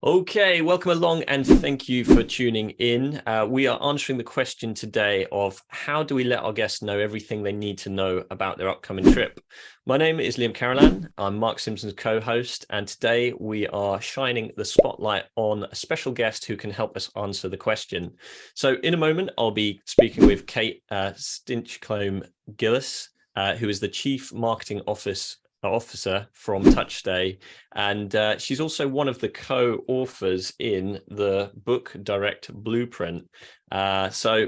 Okay, welcome along and thank you for tuning in. We are answering the question today of how do we let our guests know everything they need to know about their upcoming trip? My name is Liam Carolan. I'm Mark Simpson's co-host, and today we are shining the spotlight on a special guest who can help us answer the question. So in a moment, I'll be speaking with Kate Stinchcombe Gillis, who is the Chief Marketing Officer from Touchstay, and she's also one of the co-authors in the book Direct Blueprint. So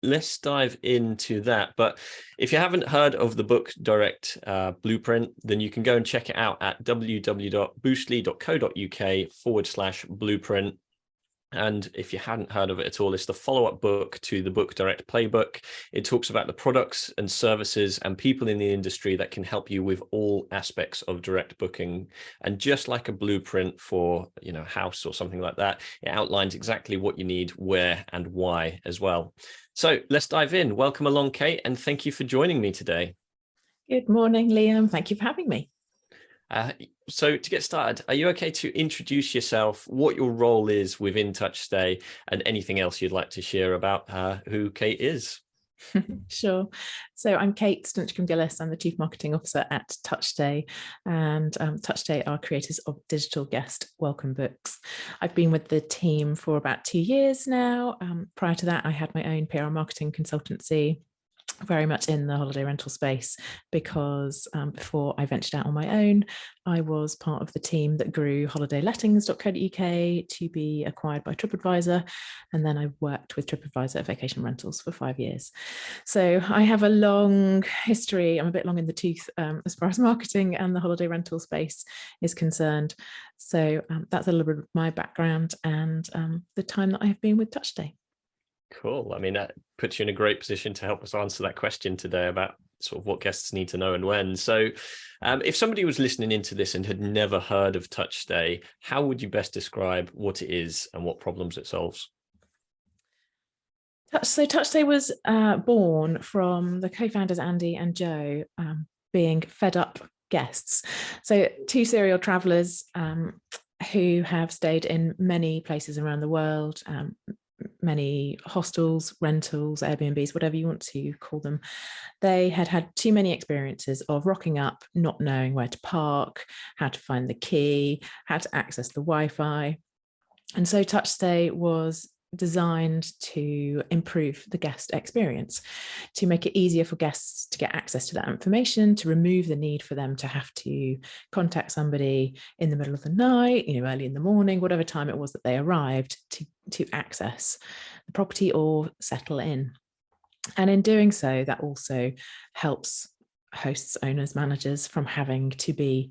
let's dive into that. But if you haven't heard of the book Direct Blueprint, then you can go and check it out at www.boostly.co.uk/blueprint. And if you hadn't heard of it at all, it's the follow-up book to the book Direct Playbook. It talks about the products and services and people in the industry that can help you with all aspects of direct booking. And just like a blueprint for, a house or something like that, it outlines exactly what you need, where and why as well. So let's dive in. Welcome along, Kate, and thank you for joining me today. Good morning, Liam. Thank you for having me. So to get started, are you okay to introduce yourself, what your role is within Touchstay, and anything else you'd like to share about who Kate is? Sure. So I'm Kate Stinchcombe Gillis. I'm the Chief Marketing Officer at Touchstay, and Touchstay are creators of digital guest welcome books. I've been with the team for about 2 years now. Prior to that, I had my own PR marketing consultancy, very much in the holiday rental space, because before I ventured out on my own, I was part of the team that grew holidaylettings.co.uk to be acquired by TripAdvisor. And then I worked with TripAdvisor at Vacation Rentals for 5 years. So I have a long history. I'm a bit long in the tooth as far as marketing and the holiday rental space is concerned. So that's a little bit of my background and the time that I have been with Touchstay. Cool. I mean, that puts you in a great position to help us answer that question today about sort of what guests need to know and when. So if somebody was listening into this and had never heard of Touchstay, how would you best describe what it is and what problems it solves? So Touchstay was born from the co-founders, Andy and Joe, being fed up guests. So two serial travelers who have stayed in many places around the world, many hostels, rentals, Airbnbs, whatever you want to call them. They had had too many experiences of rocking up, not knowing where to park, how to find the key, how to access the Wi-Fi. And so Touchstay was designed to improve the guest experience, to make it easier for guests to get access to that information, to remove the need for them to have to contact somebody in the middle of the night, early in the morning, whatever time it was that they arrived, to access the property or settle in. And in doing so, that also helps hosts, owners, managers from having to be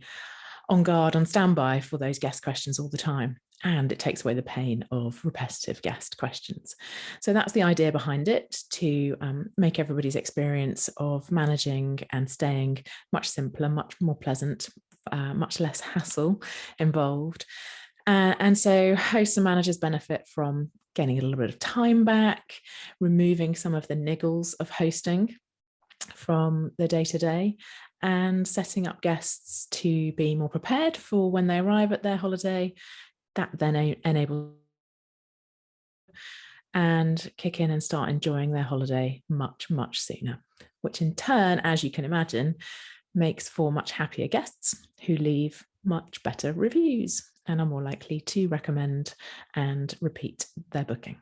on guard, on standby for those guest questions all the time. And it takes away the pain of repetitive guest questions. So that's the idea behind it, to make everybody's experience of managing and staying much simpler, much more pleasant, much less hassle involved. And so hosts and managers benefit from getting a little bit of time back, removing some of the niggles of hosting from the day-to-day, and setting up guests to be more prepared for when they arrive at their holiday. That then enables and kick in and start enjoying their holiday much, much sooner, which in turn, as you can imagine, makes for much happier guests who leave much better reviews and are more likely to recommend and repeat their booking.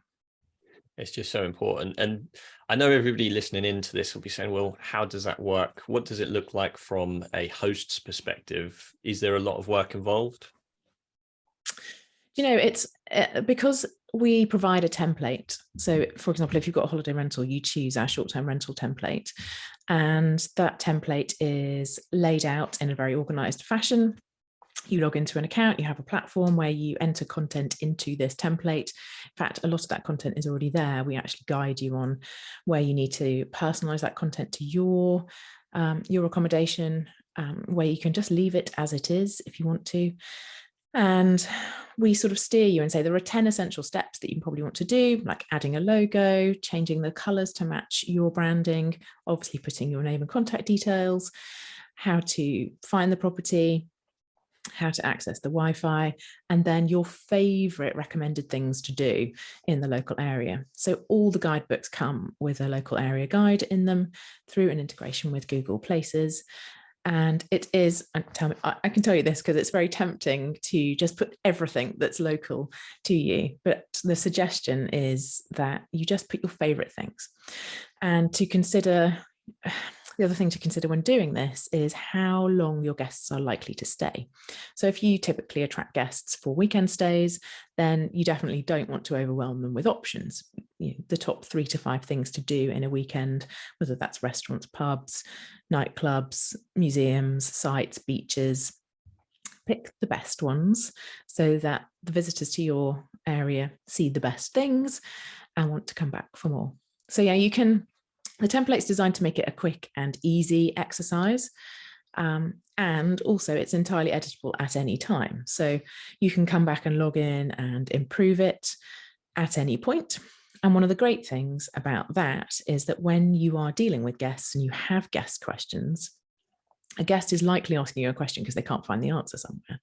It's just so important. And I know everybody listening into this will be saying, well, how does that work? What does it look like from a host's perspective? Is there a lot of work involved? It's because we provide a template. So, for example, if you've got a holiday rental, you choose our short-term rental template. And that template is laid out in a very organized fashion. You log into an account, you have a platform where you enter content into this template. In fact, a lot of that content is already there. We actually guide you on where you need to personalize that content to your accommodation, where you can just leave it as it is if you want to. And we sort of steer you and say there are 10 essential steps that you probably want to do, like adding a logo, changing the colors to match your branding, obviously putting your name and contact details, how to find the property, how to access the Wi-Fi, and then your favorite recommended things to do in the local area. So all the guidebooks come with a local area guide in them through an integration with Google Places. And it is, I can tell you this because it's very tempting to just put everything that's local to you. But the suggestion is that you just put your favorite things. And to consider, the other thing to consider when doing this is how long your guests are likely to stay. So if you typically attract guests for weekend stays, then you definitely don't want to overwhelm them with options. The top 3 to 5 things to do in a weekend, whether that's restaurants, pubs, nightclubs, museums, sites, beaches. Pick the best ones so that the visitors to your area see the best things and want to come back for more. So yeah, the template's designed to make it a quick and easy exercise. And also it's entirely editable at any time. So you can come back and log in and improve it at any point. And one of the great things about that is that when you are dealing with guests and you have guest questions, a guest is likely asking you a question because they can't find the answer somewhere.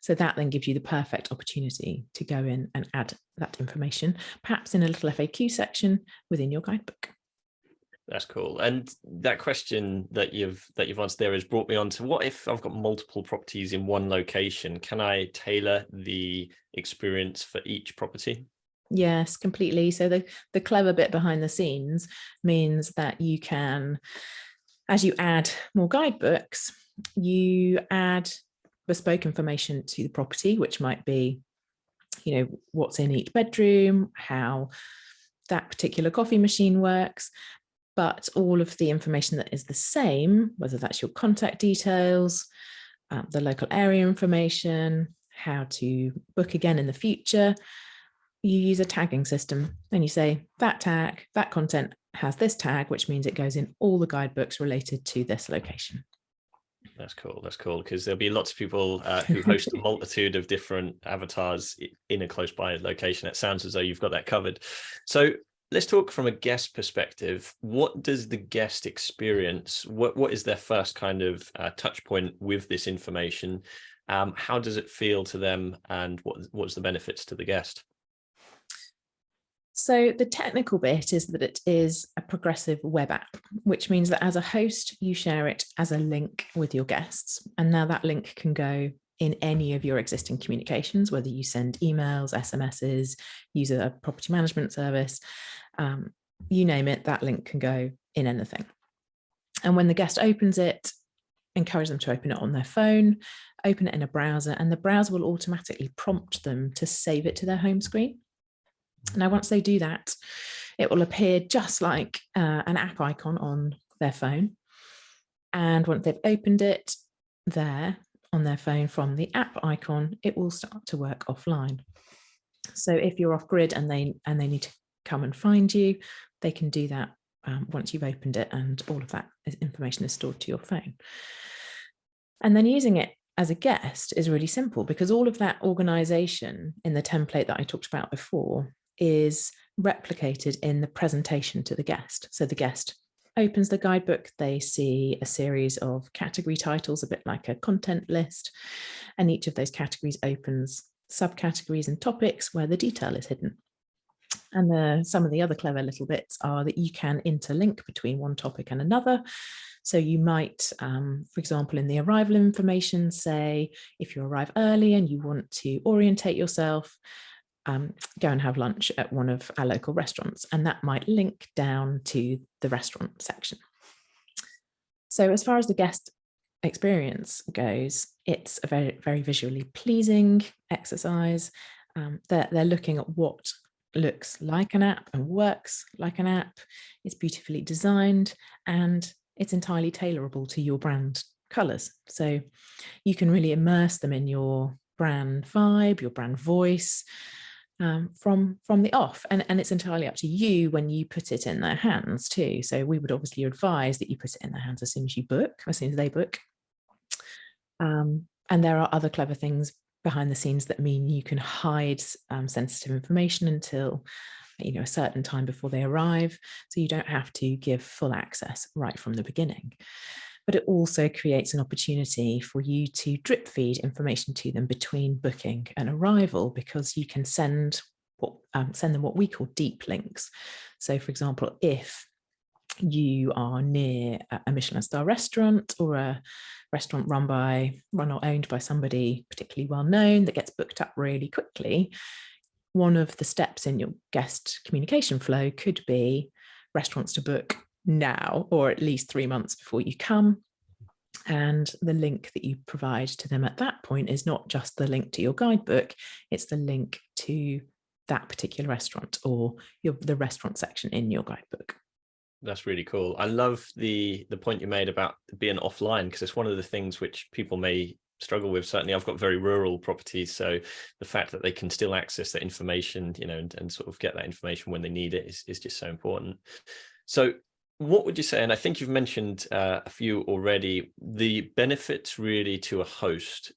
So that then gives you the perfect opportunity to go in and add that information, perhaps in a little FAQ section within your guidebook. That's cool. And that question that you've answered there has brought me on to, what if I've got multiple properties in one location? Can I tailor the experience for each property? Yes, completely. So the clever bit behind the scenes means that you can, as you add more guidebooks, you add bespoke information to the property, which might be, what's in each bedroom, how that particular coffee machine works. But all of the information that is the same, whether that's your contact details, the local area information, how to book again in the future, you use a tagging system and you say that tag, that content has this tag, which means it goes in all the guidebooks related to this location. That's cool. That's cool, because there'll be lots of people who host a multitude of different avatars in a close by location. It sounds as though you've got that covered. So let's talk from a guest perspective. What does the guest experience? What is their first kind of touch point with this information? How does it feel to them, and what's the benefits to the guest? So the technical bit is that it is a progressive web app, which means that as a host, you share it as a link with your guests. And now that link can go in any of your existing communications, whether you send emails, SMSs, use a property management service, you name it, that link can go in anything. And when the guest opens it, encourage them to open it on their phone, open it in a browser, and the browser will automatically prompt them to save it to their home screen. Now, once they do that, it will appear just like an app icon on their phone. And once they've opened it there on their phone from the app icon, it will start to work offline. So if you're off grid and they need to come and find you, they can do that once you've opened it, and all of that information is stored to your phone. And then using it as a guest is really simple, because all of that organization in the template that I talked about before is replicated in the presentation to the guest. So the guest opens the guidebook, they see a series of category titles, a bit like a content list, and each of those categories opens subcategories and topics where the detail is hidden. And some of the other clever little bits are that you can interlink between one topic and another. So you might, for example, in the arrival information, say, if you arrive early and you want to orientate yourself, go and have lunch at one of our local restaurants, and that might link down to the restaurant section. So as far as the guest experience goes, it's a very, very visually pleasing exercise. They're looking at what looks like an app and works like an app. It's beautifully designed, and it's entirely tailorable to your brand colors. So you can really immerse them in your brand vibe, your brand voice, from the off, and it's entirely up to you when you put it in their hands too. So we would obviously advise that you put it in their hands as soon as you book, as soon as they book. And there are other clever things behind the scenes that mean you can hide sensitive information until a certain time before they arrive, so you don't have to give full access right from the beginning. but it also creates an opportunity for you to drip feed information to them between booking and arrival, because you can send them what we call deep links. So, for example, if you are near a Michelin star restaurant, or a restaurant run or owned by somebody particularly well known that gets booked up really quickly, one of the steps in your guest communication flow could be restaurants to book now, or at least 3 months before you come. And the link that you provide to them at that point is not just the link to your guidebook, it's the link to that particular restaurant, or the restaurant section in your guidebook. That's really cool. I love the point you made about being offline, because it's one of the things which people may struggle with. Certainly I've got very rural properties, so the fact that they can still access that information, and sort of get that information when they need it is just so important. So what would you say, and I think you've mentioned a few already, the benefits really to a host,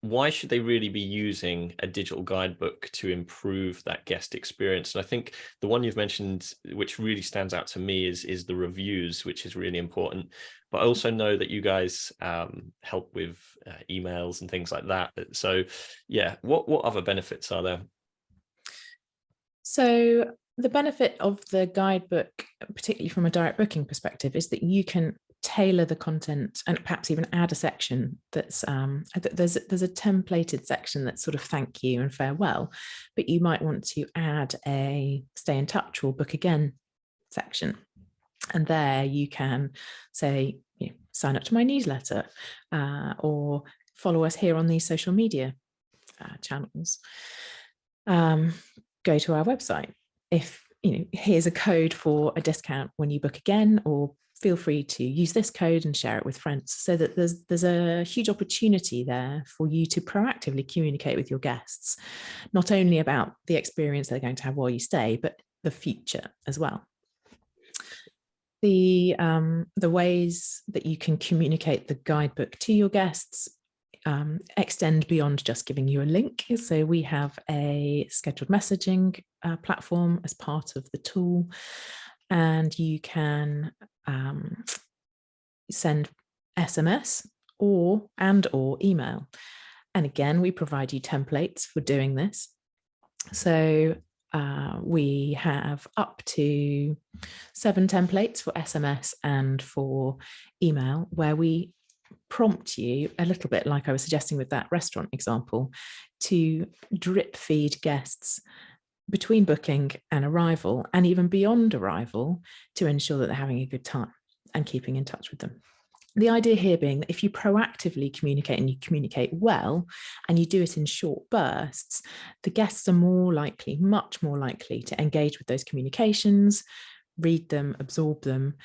why should they really be using a digital guidebook to improve that guest experience? And I think the one you've mentioned, which really stands out to me, is the reviews, which is really important. But I also know that you guys help with emails and things like that. So yeah, what other benefits are there? So the benefit of the guidebook, particularly from a direct booking perspective, is that you can tailor the content and perhaps even add a section that's there's a templated section that's sort of thank you and farewell, but you might want to add a stay in touch or book again section, and there you can say, sign up to my newsletter, or follow us here on these social media channels, go to our website, if here's a code for a discount when you book again, or feel free to use this code and share it with friends. So that there's a huge opportunity there for you to proactively communicate with your guests, not only about the experience they're going to have while you stay, but the future as well. The ways that you can communicate the guidebook to your guests extend beyond just giving you a link. So we have a scheduled messaging platform as part of the tool, and you can send SMS or email. And again, we provide you templates for doing this. So we have up to 7 templates for SMS and for email, where we prompt you a little bit, like I was suggesting with that restaurant example, to drip feed guests between booking and arrival, and even beyond arrival, to ensure that they're having a good time and keeping in touch with them. The idea here being that if you proactively communicate, and you communicate well, and you do it in short bursts, the guests are much more likely to engage with those communications, read them, absorb them,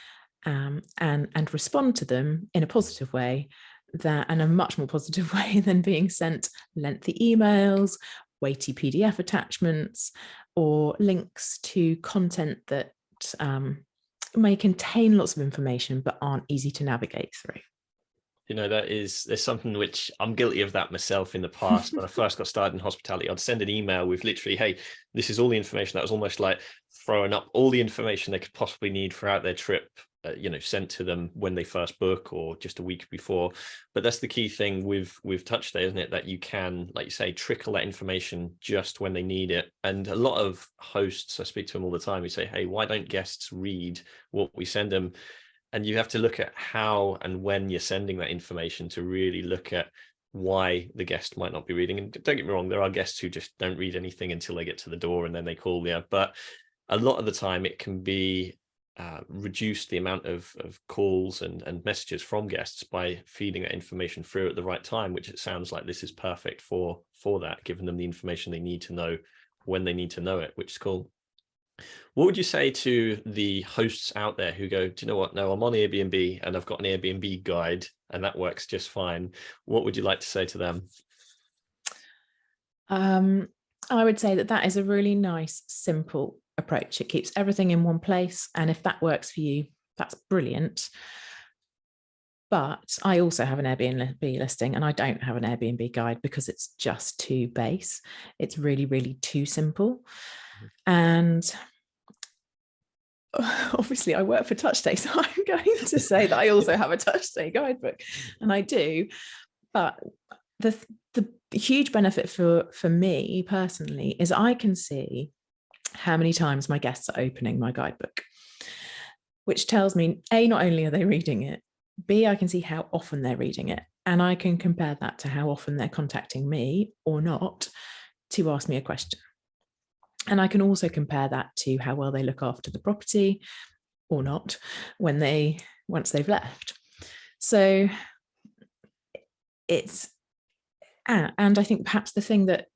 and respond to them in a positive way, and a much more positive way than being sent lengthy emails, weighty PDF attachments, or links to content that may contain lots of information but aren't easy to navigate through. There's something which I'm guilty of that myself in the past. When I first got started in hospitality, I'd send an email with literally, hey, this is all the information. That was almost like throwing up all the information they could possibly need throughout their trip, sent to them when they first book or just a week before. But that's the key thing with Touch Day, isn't it? That you can, like you say, trickle that information just when they need it. And a lot of hosts, I speak to them all the time, who say, hey, why don't guests read what we send them? And you have to look at how and when you're sending that information to really look at why the guest might not be reading. And don't get me wrong, there are guests who just don't read anything until they get to the door and then they call you. But a lot of the time it can be reduce the amount of calls and messages from guests by feeding that information through at the right time, which it sounds like this is perfect for that, giving them the information they need to know when they need to know it, which is cool. What would you say to the hosts out there who go, do you know what? No, I'm on Airbnb and I've got an Airbnb guide and that works just fine. What would you like to say to them? I would say that is a really nice, simple approach. It keeps everything in one place. And if that works for you, that's brilliant. But I also have an Airbnb listing, and I don't have an Airbnb guide because it's just too base. It's really, really too simple. And obviously I work for Touchstay, so I'm going to say that I also have a Touchstay guidebook, and I do. But the huge benefit for me personally is I can see how many times my guests are opening my guidebook, which tells me, A, not only are they reading it, B, I can see how often they're reading it, and I can compare that to how often they're contacting me or not to ask me a question. And I can also compare that to how well they look after the property or not once they've left. So it's, and I think perhaps the thing that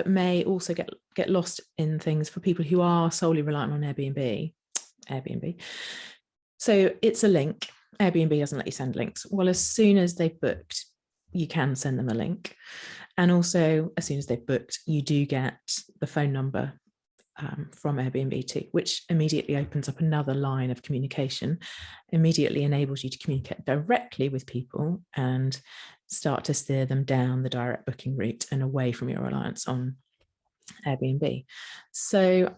may also get lost in things for people who are solely reliant on Airbnb. So it's a link. Airbnb doesn't let you send links. Well, as soon as they've booked, you can send them a link. And also, as soon as they've booked, you do get the phone number from Airbnb too, which immediately opens up another line of communication, immediately enables you to communicate directly with people and start to steer them down the direct booking route and away from your reliance on Airbnb. So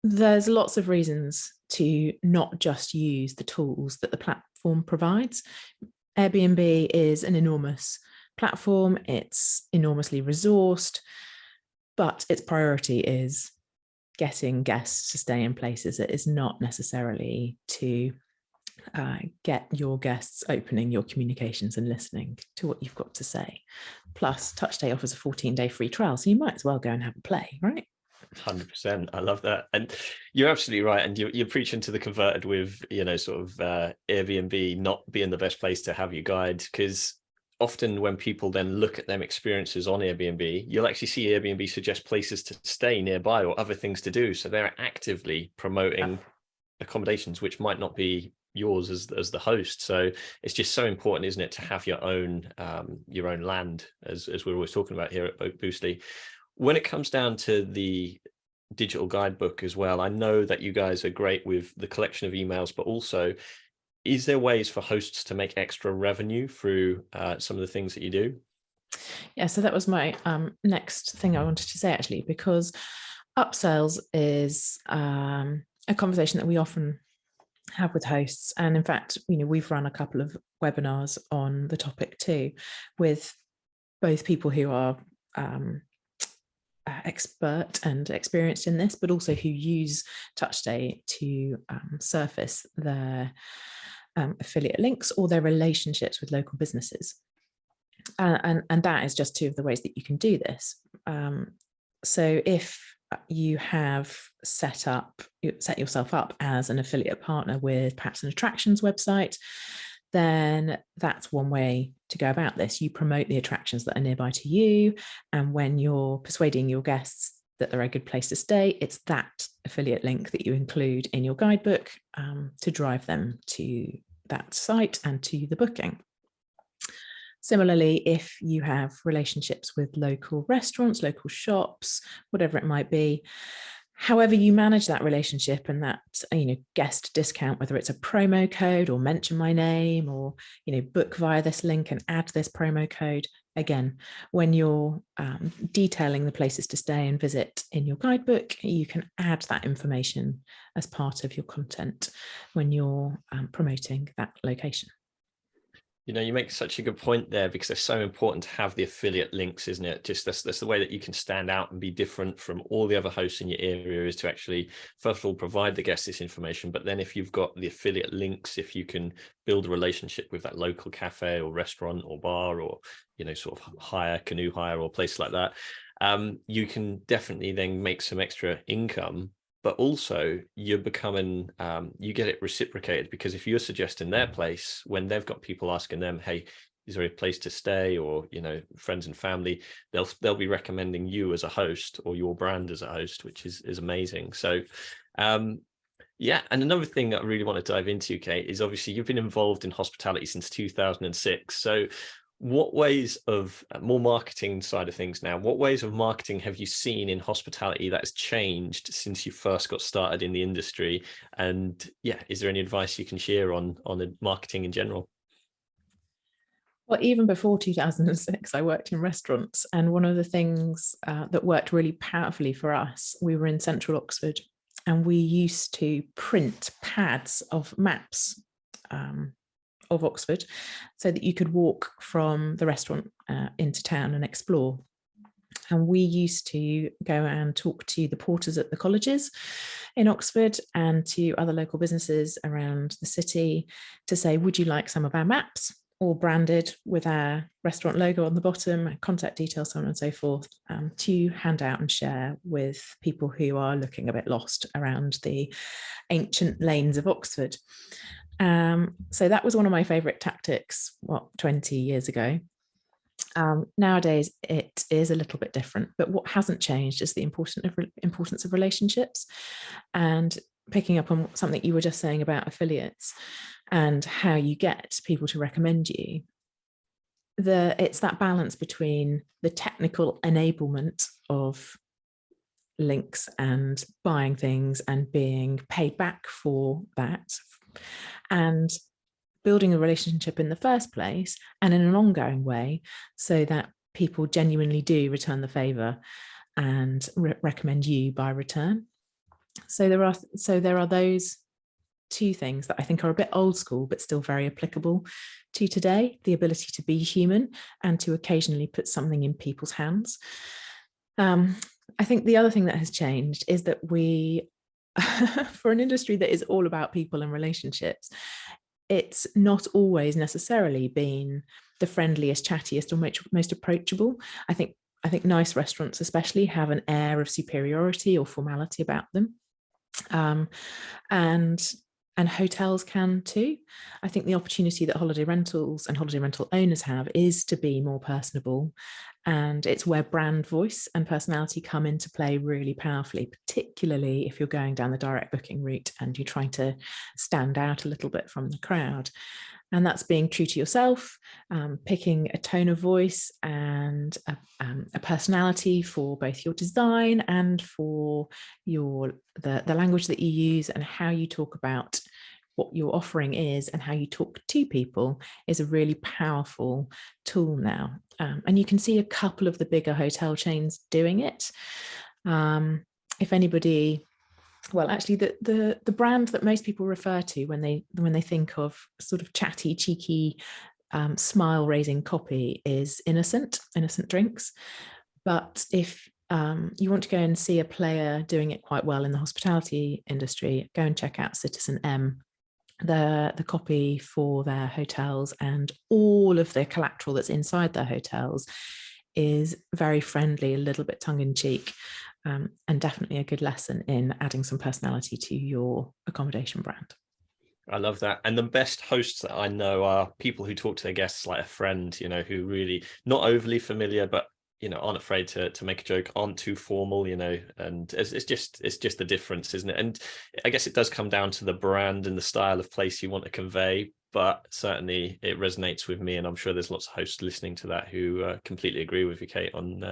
there's lots of reasons to not just use the tools that the platform provides. Airbnb is an enormous platform, it's enormously resourced, but its priority is getting guests to stay in places. It is not necessarily to get your guests opening your communications and listening to what you've got to say. Plus, Touchstay offers a 14-day free trial, so you might as well go and have a play, right? 100%. I love that. And you're absolutely right. And you're preaching to the converted with, sort of Airbnb not being the best place to have your guide, because often when people then look at them experiences on Airbnb, you'll actually see Airbnb suggest places to stay nearby or other things to do. So they're actively promoting accommodations which might not be yours as the host. So it's just so important, isn't it, to have your own land, as we're always talking about here at Boostly. When it comes down to the digital guidebook as well, I know that you guys are great with the collection of emails, but also, is there ways for hosts to make extra revenue through some of the things that you do? Yeah, so that was my next thing I wanted to say, actually, because upsells is a conversation that we often have with hosts. And in fact, we've run a couple of webinars on the topic too, with both people who are expert and experienced in this, but also who use Touchstay to surface their affiliate links or their relationships with local businesses. And that is just two of the ways that you can do this. So if you have set yourself up as an affiliate partner with perhaps an attractions website, then that's one way to go about this. You promote the attractions that are nearby to you, and when you're persuading your guests that they're a good place to stay, it's that affiliate link that you include in your guidebook to drive them to that site and to the booking. Similarly, if you have relationships with local restaurants, local shops, whatever it might be, however you manage that relationship and that guest discount, whether it's a promo code or mention my name or book via this link and add this promo code, again, when you're detailing the places to stay and visit in your guidebook, you can add that information as part of your content when you're promoting that location. You make such a good point there, because they're so important to have the affiliate links, isn't it? Just that's the way that you can stand out and be different from all the other hosts in your area, is to actually, first of all, provide the guests this information. But then if you've got the affiliate links, if you can build a relationship with that local cafe or restaurant or bar or, sort of canoe hire or place like that, you can definitely then make some extra income. But also you're becoming, you get it reciprocated, because if you're suggesting their place, when they've got people asking them, hey, is there a place to stay, or, friends and family, they'll be recommending you as a host or your brand as a host, which is amazing. So, yeah. And another thing that I really want to dive into, Kate, is obviously you've been involved in hospitality since 2006. So what ways of more marketing side of things now, what ways of marketing have you seen in hospitality that has changed since you first got started in the industry? And yeah, is there any advice you can share on the marketing in general? Well, even before 2006, I worked in restaurants. And one of the things that worked really powerfully for us, we were in central Oxford, and we used to print pads of maps of Oxford so that you could walk from the restaurant into town and explore. And we used to go and talk to the porters at the colleges in Oxford and to other local businesses around the city to say, would you like some of our maps, all branded with our restaurant logo on the bottom, contact details, so on and so forth, to hand out and share with people who are looking a bit lost around the ancient lanes of Oxford. So that was one of my favourite tactics, 20 years ago. Nowadays, it is a little bit different, but what hasn't changed is the importance of relationships. And picking up on something you were just saying about affiliates and how you get people to recommend you, it's that balance between the technical enablement of links and buying things and being paid back for that, and building a relationship in the first place and in an ongoing way so that people genuinely do return the favor and recommend you by return. So there are those two things that I think are a bit old school but still very applicable to today: the ability to be human and to occasionally put something in people's hands. I think the other thing that has changed is that we for an industry that is all about people and relationships, it's not always necessarily been the friendliest, chattiest, or most approachable. I think nice restaurants especially have an air of superiority or formality about them. And hotels can too. I think the opportunity that holiday rentals and holiday rental owners have is to be more personable. And it's where brand voice and personality come into play really powerfully, particularly if you're going down the direct booking route and you're trying to stand out a little bit from the crowd. And that's being true to yourself, picking a tone of voice and a personality for both your design and for the language that you use, and how you talk about what your offering is and how you talk to people is a really powerful tool now. And you can see a couple of the bigger hotel chains doing it. If anybody... Well, actually, the brand that most people refer to when they think of sort of chatty, cheeky, smile-raising copy is Innocent Drinks. But if you want to go and see a player doing it quite well in the hospitality industry, go and check out Citizen M. The copy for their hotels and all of the collateral that's inside their hotels is very friendly, a little bit tongue-in-cheek. And definitely a good lesson in adding some personality to your accommodation brand. I love that. And the best hosts that I know are people who talk to their guests like a friend, who really not overly familiar, but, aren't afraid to make a joke, aren't too formal, and it's just the difference, isn't it? And I guess it does come down to the brand and the style of place you want to convey. But certainly it resonates with me, and I'm sure there's lots of hosts listening to that who completely agree with you, Kate, on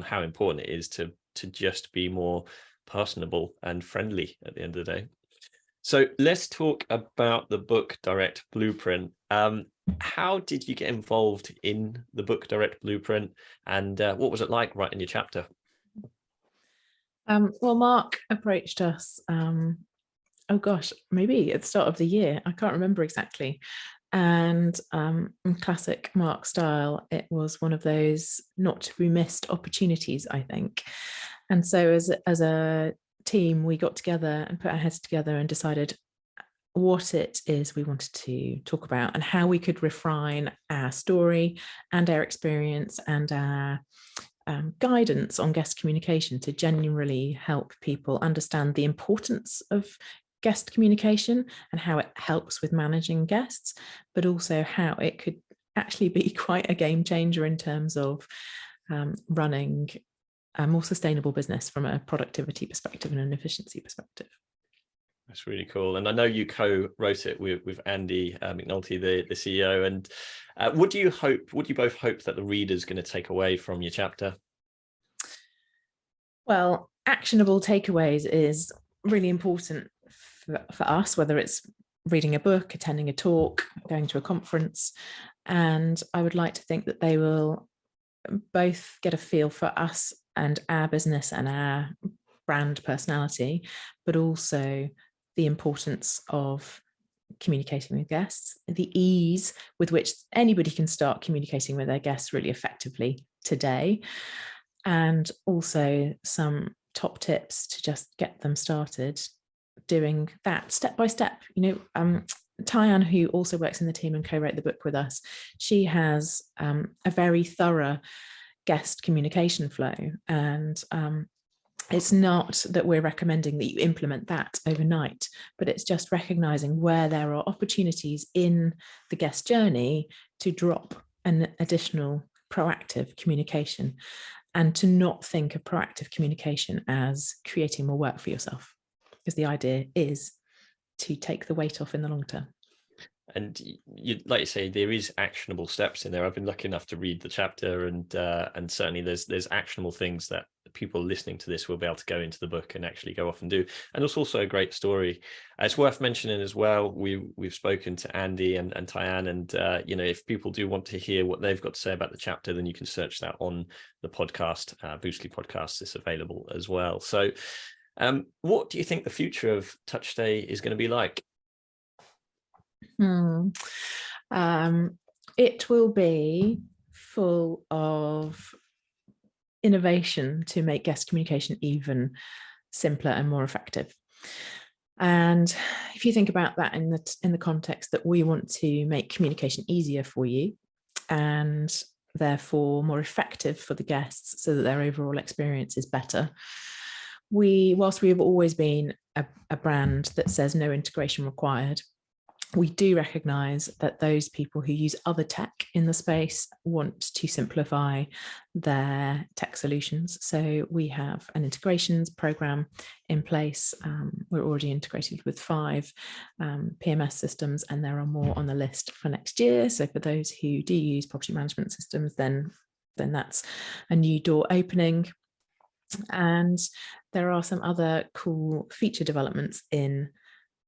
how important it is to just be more personable and friendly at the end of the day. So let's talk about the Book Direct Blueprint. How did you get involved in the Book Direct Blueprint, and what was it like writing your chapter? Well, Mark approached us, maybe at the start of the year. I can't remember exactly. And in classic Mark style, it was one of those not to be missed opportunities, I think. And so as a team, we got together and put our heads together and decided what it is we wanted to talk about and how we could refine our story and our experience and our guidance on guest communication to genuinely help people understand the importance of guest communication and how it helps with managing guests, but also how it could actually be quite a game changer in terms of running a more sustainable business from a productivity perspective and an efficiency perspective. That's really cool. And I know you co-wrote it with Andy McNulty, the CEO. And what do you both hope that the reader's going to take away from your chapter? Well, actionable takeaways is really important for us, whether it's reading a book, attending a talk, going to a conference. And I would like to think that they will both get a feel for us and our business and our brand personality, but also the importance of communicating with guests, the ease with which anybody can start communicating with their guests really effectively today, and also some top tips to just get them started doing that step by step. Tyann, who also works in the team and co-wrote the book with us, she has a very thorough guest communication flow, and it's not that we're recommending that you implement that overnight, but it's just recognizing where there are opportunities in the guest journey to drop an additional proactive communication, and to not think of proactive communication as creating more work for yourself, because the idea is to take the weight off in the long term. And you, like you say, there is actionable steps in there. I've been lucky enough to read the chapter, and certainly there's actionable things that people listening to this will be able to go into the book and actually go off and do. And it's also a great story. It's worth mentioning as well, we've spoken to Andy and Tyann, and if people do want to hear what they've got to say about the chapter, then you can search that on the podcast. Boostly Podcast is available as well. So what do you think the future of Touch Stay is going to be like? It will be full of innovation to make guest communication even simpler and more effective. And if you think about that in the context that we want to make communication easier for you, and therefore more effective for the guests so that their overall experience is better, whilst we have always been a brand that says no integration required, we do recognise that those people who use other tech in the space want to simplify their tech solutions. So we have an integrations program in place. We're already integrated with 5 PMS systems, and there are more on the list for next year. So for those who do use property management systems, then that's a new door opening. And there are some other cool feature developments in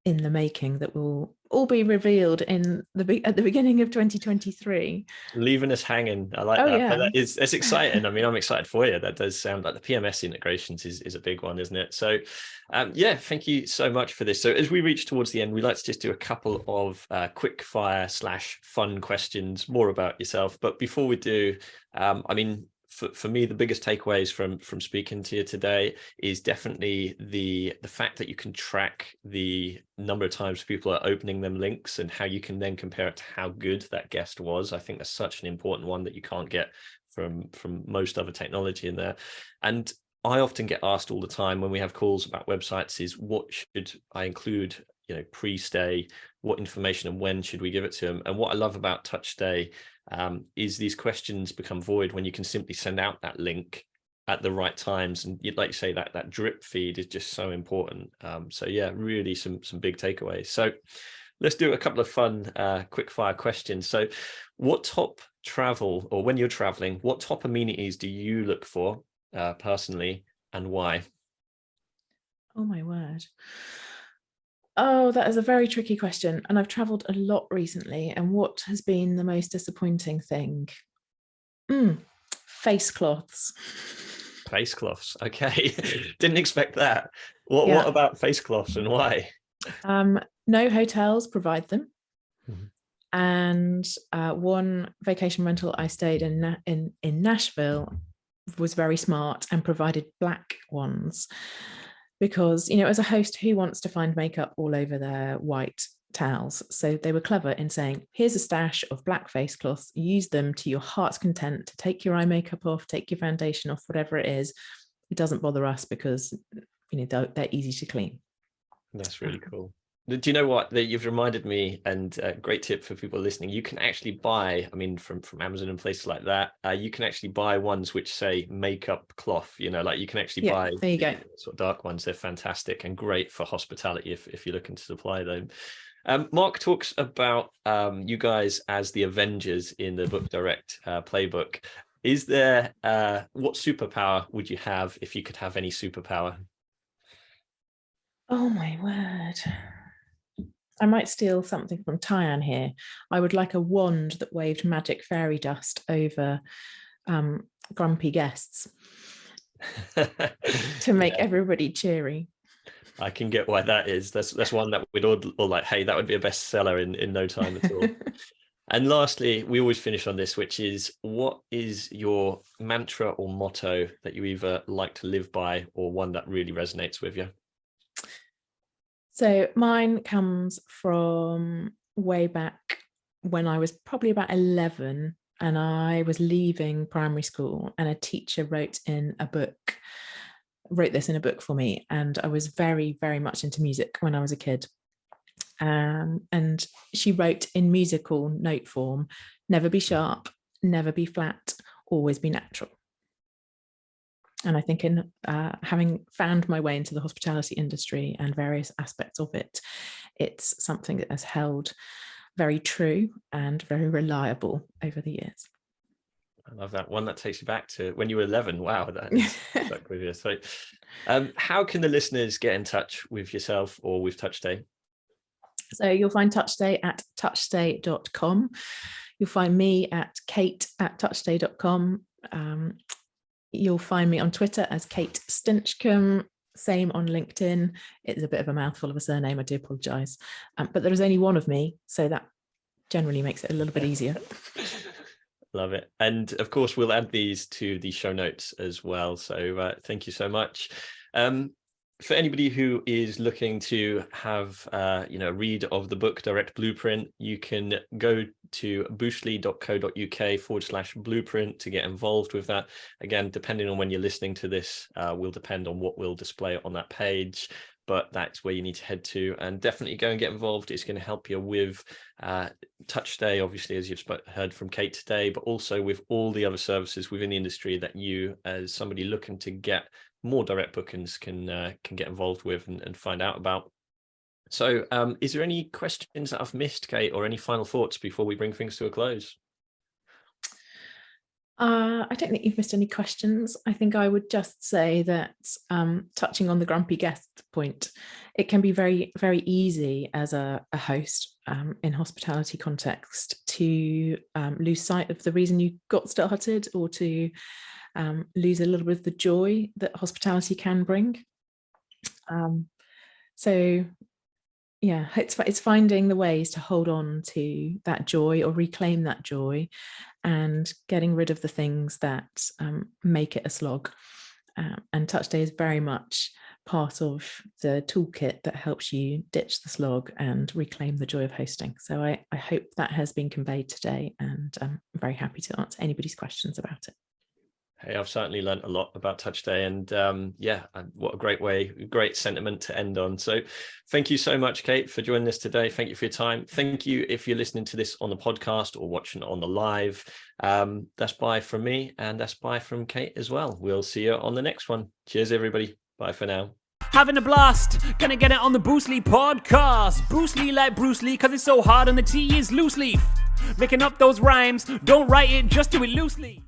the making that will all be revealed at the beginning of 2023. Leaving us hanging. I like that. Yeah. But that's exciting. I mean, I'm excited for you. That does sound like the PMS integrations is a big one, isn't it? So thank you so much for this. So as we reach towards the end, we'd like to just do a couple of quick fire / fun questions, more about yourself. But before we do, for me, the biggest takeaways from speaking to you today is definitely the fact that you can track the number of times people are opening them links, and how you can then compare it to how good that guest was. I think that's such an important one that you can't get from most other technology in there. And I often get asked all the time when we have calls about websites is, what should I include, pre-stay, what information and when should we give it to them? And what I love about Touch Stay is these questions become void when you can simply send out that link at the right times. And you'd like to say that drip feed is just so important. So yeah, really some big takeaways. So let's do a couple of fun quick fire questions. So what top travel, or when you're traveling, what top amenities do you look for personally, and why? Oh my word. Oh, that is a very tricky question. And I've traveled a lot recently. And what has been the most disappointing thing? Face cloths. Face cloths. Okay. Didn't expect that. What about face cloths, and why? No hotels provide them. Mm-hmm. And one vacation rental I stayed in Nashville was very smart and provided black ones. Because, as a host, who wants to find makeup all over their white towels? So they were clever in saying, here's a stash of black face cloths, use them to your heart's content to take your eye makeup off, take your foundation off, whatever it is. It doesn't bother us because, they're easy to clean. That's really cool. Do you know what? You've reminded me, and a great tip for people listening, you can actually buy, from Amazon and places like that, you can actually buy ones which say makeup cloth, you can actually buy there you go. Sort of dark ones. They're fantastic and great for hospitality if you're looking to supply them. Mark talks about you guys as the Avengers in the Book Direct playbook. Is there, what superpower would you have if you could have any superpower? Oh my word. I might steal something from Tyann here. I would like a wand that waved magic fairy dust over grumpy guests. to make Yeah, everybody cheery. I can get why that is. That's one that we'd all like, hey, that would be a bestseller in no time at all. And lastly, we always finish on this, which is, what is your mantra or motto that you either like to live by or one that really resonates with you? So mine comes from way back when I was probably about 11 and I was leaving primary school, and a teacher wrote this in a book for me. And I was very, very much into music when I was a kid. And she wrote in musical note form, never be sharp, never be flat, always be natural. And I think in having found my way into the hospitality industry and various aspects of it, it's something that has held very true and very reliable over the years. I love that one. That takes you back to when you were 11. Wow, that is stuck with you. So how can the listeners get in touch with yourself or with Touchstay? So you'll find Touchstay at touchstay.com. You'll find me at kate@touchstay.com. You'll find me on Twitter as Kate Stinchcombe. Same on LinkedIn. It's a bit of a mouthful of a surname, I do apologise. But there is only one of me, so that generally makes it a little bit easier. Love it. And of course, we'll add these to the show notes as well. So thank you so much. For anybody who is looking to have a read of the book Direct Blueprint, you can go to boostly.co.uk/blueprint to get involved with that. Again, depending on when you're listening to this, will depend on what we'll display on that page, but that's where you need to head to, and definitely go and get involved. It's going to help you with Touchstay, obviously, as you've heard from Kate today, but also with all the other services within the industry that you, as somebody looking to get more direct bookings, can get involved with and find out about. So is there any questions that I've missed, Kate, or any final thoughts before we bring things to a close? I don't think you've missed any questions. I think I would just say that, touching on the grumpy guest point, it can be very, very easy as a host in hospitality context to lose sight of the reason you got started, or to lose a little bit of the joy that hospitality can bring. So yeah, it's finding the ways to hold on to that joy or reclaim that joy, and getting rid of the things that make it a slog. And Touchstay is very much part of the toolkit that helps you ditch the slog and reclaim the joy of hosting. So I hope that has been conveyed today, and I'm very happy to answer anybody's questions about it. Hey, I've certainly learned a lot about Touchstay, and what a great sentiment to end on. So thank you so much, Kate, for joining us today. Thank you for your time. Thank you if you're listening to this on the podcast or watching it on the live. That's bye from me, and that's bye from Kate as well. We'll see you on the next one. Cheers, everybody. Bye for now. Having a blast, gonna get it on the Boostly podcast. Boostly like Bruce Lee, cause it's so hard and the T is loose leaf. Making up those rhymes, don't write it, just do it loosely.